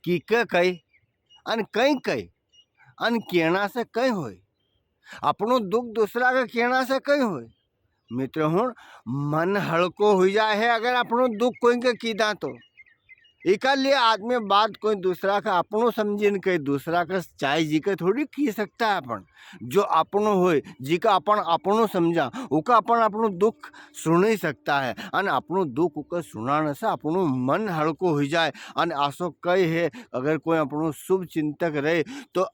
कीके कई अन कई कई अन कहना से कई होय, अपनो दुख दूसरा के कहना से कई होय। मित्र हूँ मन हल्को हो जाए है अगर अपनो दुख कोई के कीदा तो इका लिए आदमी बात कोई दूसरा का अपनो समझिन के दूसरा का चाहे जी के थोड़ी की सकता है। अपन जो अपनो होए जी का अपन अपनो समझा उका अपन अपनो दुख सुन ही सकता है। अन अपनो दुख उका सुनाने से अपनो मन हल्को हो जाए। अन आसो कई है अगर कोई अपनो शुभ चिंतक रहे तो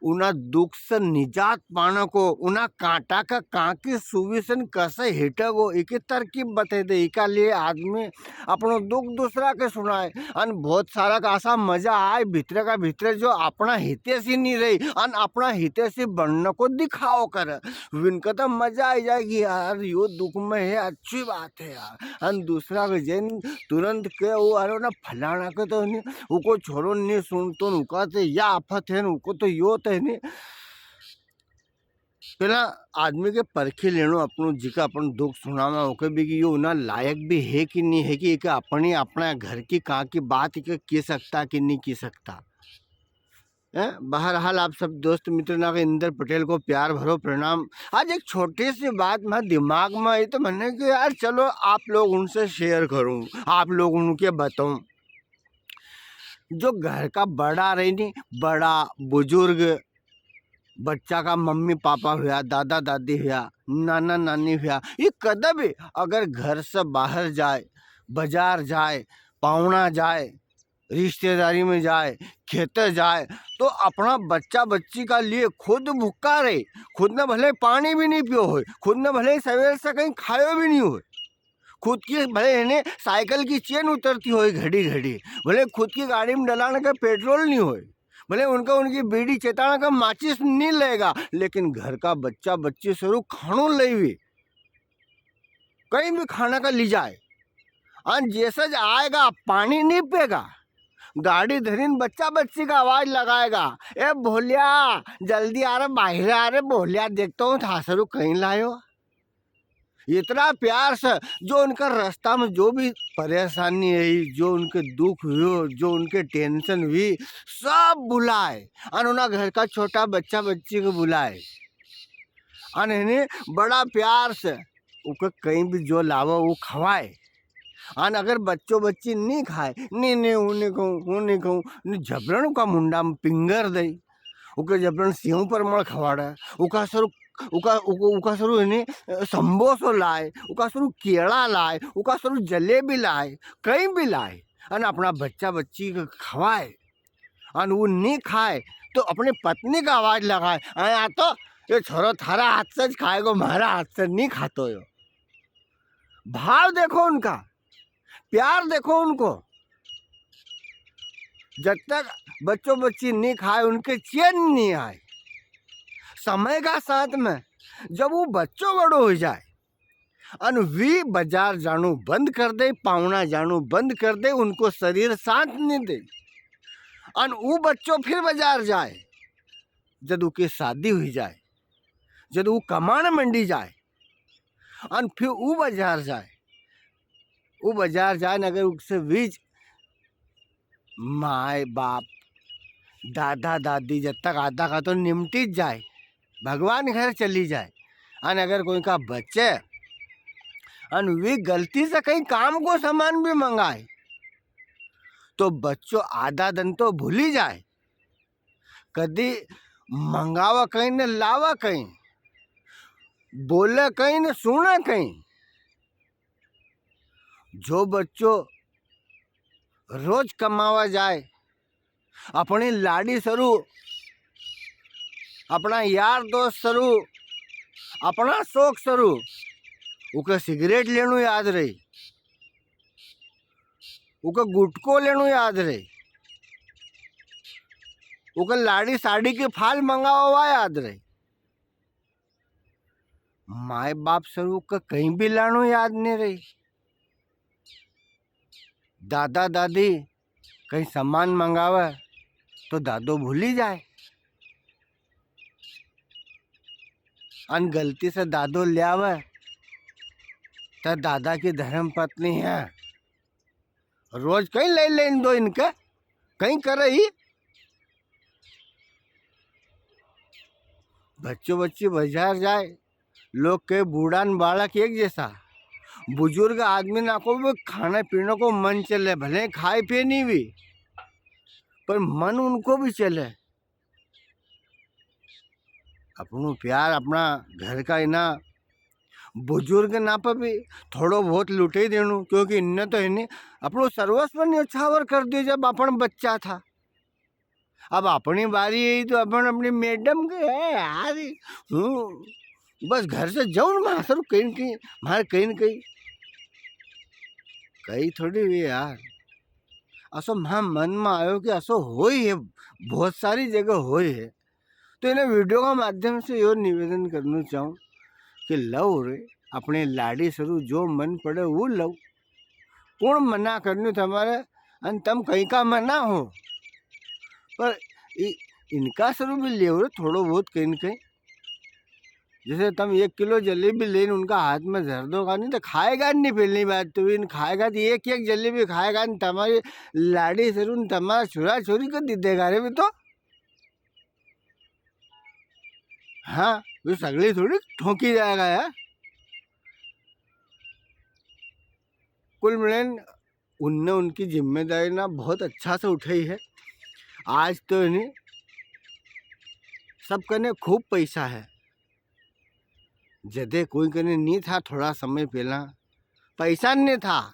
उना दुख से निजात पाने को उना कांटा का कांकी सुविसन कैसे हिटगो एक तरकीब बते दे। इका लिए आदमी अपनो दुख दूसरा के सुनाए अन बहुत सारा का ऐसा मजा आए भीतर का भीतर जो अपना हितेशी नहीं रही अन अपना हितेशी बनने को दिखाओ कर विनका तो मजा आ जाएगी यार यो दुख में है अच्छी बात है यार। अन दूसरा के जैन तुरंत के वो अरे ना फलाना के तो नहीं उको छोरो नहीं सुन तो उका तो या आफत है उको तो यो तो है नहीं। पहला आदमी के परखे लेनो अपनो जिका अपन दुख सुनावा ओके भी कि यो ना लायक भी है कि नहीं है कि एक अपनी अपना घर की कहाँ की बात के सकता कि नहीं की सकता है। बहरहाल आप सब दोस्त मित्र ना के इंदर पटेल को प्यार भरो प्रणाम। आज एक छोटी सी बात मैं दिमाग में आई तो मैंने कि यार चलो आप लोग उनसे शेयर करूं आप लोग उनके बताऊं। जो घर का बड़ा रही नहीं बड़ा बुजुर्ग बच्चा का मम्मी पापा हुआ दादा दादी हुआ नाना नानी हुआ ये कदा भी अगर घर से बाहर जाए बाजार जाए पावना जाए रिश्तेदारी में जाए खेते जाए तो अपना बच्चा बच्ची का लिए खुद भूखा रहे खुद ने भले पानी भी नहीं पियो हो खुद ने भले सवेर से कहीं खायो भी नहीं हो खुद की भले इन्हें साइकिल की चेन उतरती हो घड़ी घड़ी भले खुद की गाड़ी में डलाने का पेट्रोल नहीं हो भले उनका उनकी बीड़ी चेताना का माचिस नहीं लेगा लेकिन घर का बच्चा बच्ची स्वरूप खानो ले भी कहीं भी खाना का ली जाए और जैसे आएगा पानी नहीं पिएगा गाड़ी धरीन बच्चा बच्ची का आवाज लगाएगा ए भोलिया जल्दी आ रहा बाहर आ रहे भोलिया देखता हूँ था स्वरूप कहीं लायो। इतना प्यार से जो उनका रास्ता में जो भी परेशानी आई जो उनके दुख हुए जो उनके टेंशन हुई सब बुलाए और उन्हें घर का छोटा बच्चा बच्ची को बुलाए और इन्हें बड़ा प्यार से उनको कहीं भी जो लावा वो खवाए। और अगर बच्चों बच्ची नहीं खाए नहीं उन्हें कहूँ झबरण का मुंडा में पिंगर दे उके जबरन सिंह पर मड़ खवाड़ा उका सरू इन्हें संबोसो लाए उका सरू केला लाए उका सरू जलेबी लाए कहीं भी लाए और अपना बच्चा बच्ची को खवाए और वो नहीं खाए तो अपने पत्नी का आवाज लगाए आया तो ये छोरो थारा हाथ से खाएगो हमारा हाथ से नहीं खातो यो। भाव देखो उनका प्यार देखो उनको जब तक बच्चों बच्ची नहीं खाए उनके चैन नहीं आए। समय का साथ में जब वो बच्चों बड़ो हो जाए अन वी बाजार जानो बंद कर दे पावना जानो बंद कर दे उनको शरीर साथ नहीं दे अन वो बच्चों फिर बाजार जाए जब उसकी शादी हुई जाए जब वो कमाने मंडी जाए अन फिर वो बाजार जाए अगर उससे बीच माए बाप दादा दादी जब तक आधा का तो निमटी जाए भगवान घर चली जाए अन अगर कोई का बच्चे अन वे गलती से कहीं काम को सामान भी मंगाए तो बच्चों आधा दिन तो भूल ही जाए कदी मंगावा कहीं न लावा कहीं बोले कहीं न सुने कहीं। जो बच्चों रोज कमावा जाए अपनी लाड़ी सरू अपना यार दोस्त सरू अपना शौक सरू उके सिगरेट लेनु याद रही उके गुटको लेनु याद रही उके लाड़ी साड़ी के फाल मंगावा याद रही माए बाप सरू का कहीं भी लानो याद नहीं रही। दादा दादी कहीं सामान मंगावे तो दादो भूल ही जाए अन गलती से दादो ले आवे तो दादा की धर्म पत्नी है रोज कहीं ले लेन दो इनके कहीं करे ही बच्चों बच्ची बाजार जाए, लोग के बूढ़ा न बालक एक जैसा, बुजुर्ग आदमी ना को भी खाने पीने को मन चले, भले खाए पिए नहीं भी, पर मन उनको भी चले। अपनो प्यार अपना घर का इना बुजुर्ग ना पर भी थोड़ो बहुत लुटे ही देनु, क्योंकि इनने तो इन्हें अपनो सर्वस्व न्यौछावर कर दियो जब अपन बच्चा था। अब अपनी बारी आई तो अपन अपनी मैडम के है यार, बस घर से जाऊँ मासर कहीं कहीं मारे कहीं न कहीं थोड़ी हुई यार। असो हाँ मन में आयो कि असो हो ही है, बहुत सारी जगह हो ही है। तो इन्हें वीडियो का माध्यम से यो निवेदन करना चाहूँ कि लव रे अपने लाड़ी सरू जो मन पड़े वो लव, कौन मना करने तुम्हारे अन तम कहीं का मना हो, पर इनका सरू भी ले रे थोड़ो बहुत कहीं न कहीं। जैसे तुम 1 किलो जलेबी लेने उनका हाथ में धर दो का नहीं तो खाएगा नहीं, पहली बात तो इन खाएगा तो एक एक जलेबी खाएगा नहीं, तुम्हारी लाड़ी सरू तुम्हारा छुरा छुरी कर दी देगा रे भी तो। हाँ वो सगली थोड़ी ठोकी जाएगा यार। कुल मिलन उनने उनकी जिम्मेदारी ना बहुत अच्छा से उठाई है। आज तो इन्हें सब कने खूब पैसा है, जदे कोई कने नहीं था थोड़ा समय पहला पैसा नहीं था,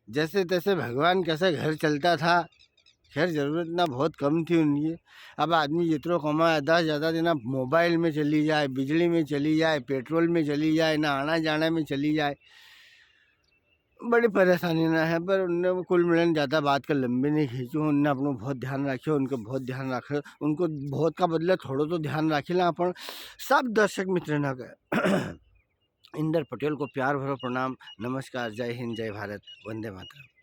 जैसे तैसे भगवान कैसे घर चलता था। खैर ज़रूरत ना बहुत कम थी उनकी। अब आदमी जितना कमाए 10 ज़्यादा देना मोबाइल में चली जाए, बिजली में चली जाए, पेट्रोल में चली जाए, ना आना जाना में चली जाए, बड़ी परेशानी ना है। पर उनने कुल मिलन ज़्यादा बात कर लंबी नहीं खींची, उनने अपना बहुत ध्यान रखियो, उनको बहुत ध्यान रखे, उनको बहुत का बदले थोड़ो तो ध्यान रखिला अपन सब दर्शक मित्र ना के। इंदर पटेल को प्यार भरो प्रणाम, नमस्कार, जय हिंद, जय भारत, वंदे मातरम।